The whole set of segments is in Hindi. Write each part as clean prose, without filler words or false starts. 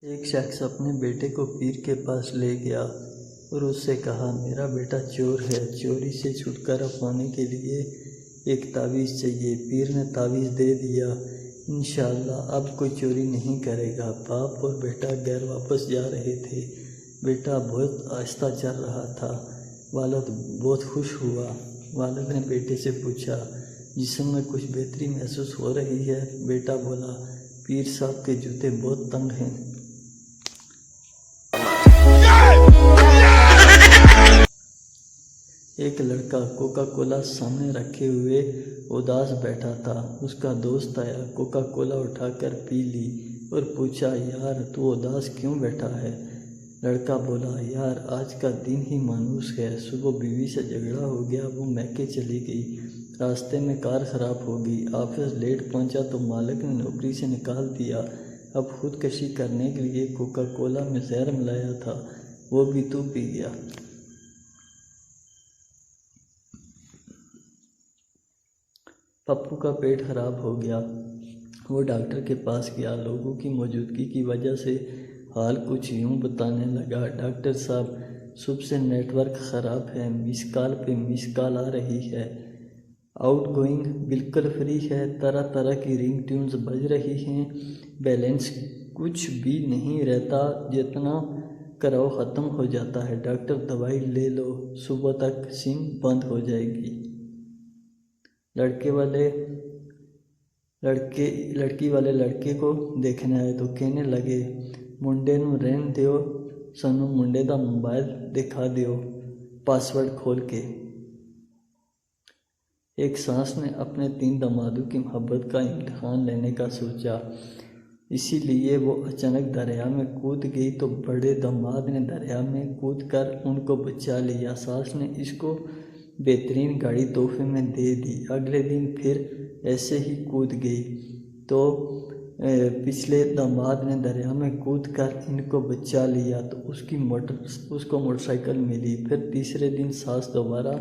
एक शख्स अपने बेटे को पीर के पास ले गया और उससे कहा, मेरा बेटा चोर है, चोरी से छुटकारा पाने के लिए एक तावीज़ चाहिए। पीर ने तावीज़ दे दिया। इंशाअल्लाह अब कोई चोरी नहीं करेगा। बाप और बेटा घर वापस जा रहे थे। बेटा बहुत आहिस्ता चल रहा था। वालिद बहुत खुश हुआ। वालिद ने बेटे से पूछा, जिस्म में कुछ बेहतरी महसूस हो रही है? बेटा बोला, पीर साहब के जूते बहुत तंग हैं। एक लड़का कोका कोला सामने रखे हुए उदास बैठा था। उसका दोस्त आया, कोका कोला उठाकर पी ली और पूछा, यार तू उदास क्यों बैठा है? लड़का बोला, यार आज का दिन ही मायूस है। सुबह बीवी से झगड़ा हो गया, वो मैके चली गई। रास्ते में कार खराब हो गई। ऑफिस लेट पहुंचा तो मालिक ने नौकरी से निकाल दिया। अब खुदकशी करने के लिए कोका कोला में जहर मिलाया था, वो भी तू पी गया। पप्पू का पेट खराब हो गया। वो डॉक्टर के पास गया। लोगों की मौजूदगी की वजह से हाल कुछ यूं बताने लगा, डॉक्टर साहब सुबह से नेटवर्क ख़राब है, मिस कॉल पे मिस कॉल आ रही है, आउटगोइंग बिल्कुल फ्री है, तरह तरह की रिंग ट्यून्स बज रही हैं, बैलेंस कुछ भी नहीं रहता, जितना कराओ ख़त्म हो जाता है। डॉक्टर दवाई ले लो, सुबह तक सिम बंद हो जाएगी। लड़की वाले लड़के को देखने आए तो कहने लगे, मुंडे नूं रहन दिओ, सानू मुंडे दा मोबाइल दिखा दिओ पासवर्ड खोल के। एक सास ने अपने 3 दामादों की मोहब्बत का इम्तिहान लेने का सोचा, इसीलिए वो अचानक दरिया में कूद गई तो बड़े दामाद ने दरिया में कूदकर उनको बचा लिया। सास ने इसको बेहतरीन गाड़ी तोहफे में दे दी। अगले दिन फिर ऐसे ही कूद गई तो पिछले दामाद ने दरिया में कूदकर इनको बचा लिया तो उसको मोटरसाइकिल मिली। फिर तीसरे दिन सास दोबारा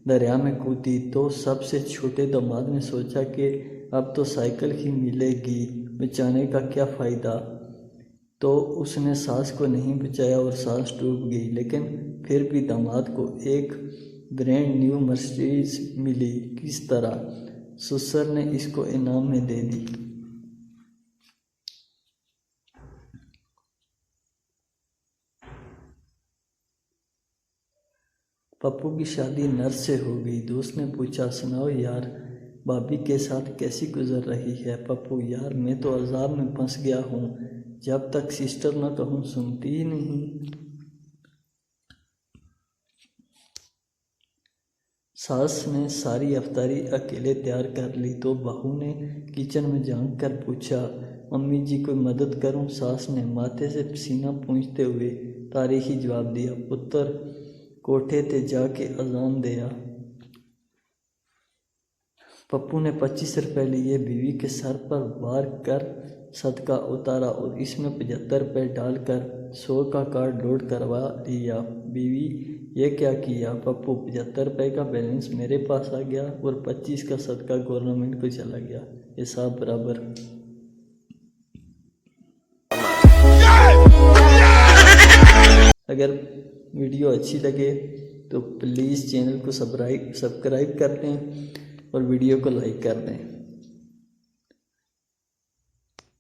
दरिया में कूदी तो सबसे छोटे दामाद ने सोचा कि अब तो साइकिल ही मिलेगी, बचाने का क्या फ़ायदा। तो उसने सास को नहीं बचाया और सास डूब गई। लेकिन फिर भी दामाद को एक ब्रांड न्यू मर्सिडीज मिली। किस तरह? ससुर ने इसको इनाम में दे दी। पप्पू की शादी नर्स से हो गई। दोस्त ने पूछा, सुनाओ यार भाभी के साथ कैसी गुजर रही है? पप्पू, यार मैं तो अजाब में फंस गया हूँ, जब तक सिस्टर न कहूँ सुनती ही नहीं। सास ने सारी अफ्तारी अकेले तैयार कर ली तो बहू ने किचन में झांक कर पूछा, मम्मी जी कोई मदद करूं? सास ने माथे से पसीना पूंछते हुए तारीखी जवाब दिया, पुत्र कोठे ते जाके अजान दिया। पप्पू ने 25 रुपये लिए, बीवी के सर पर वार कर सदका उतारा और इसमें 75 रुपये डालकर 100 का कार्ड लोड करवा लिया। बीवी, ये क्या किया? पप्पू, 75 रुपये का बैलेंस मेरे पास आ गया और 25 का सदका गवर्नमेंट को चला गया, हिसाब बराबर। अगर वीडियो अच्छी लगे तो प्लीज़ चैनल को सब्सक्राइब कर दें और वीडियो को लाइक कर दें।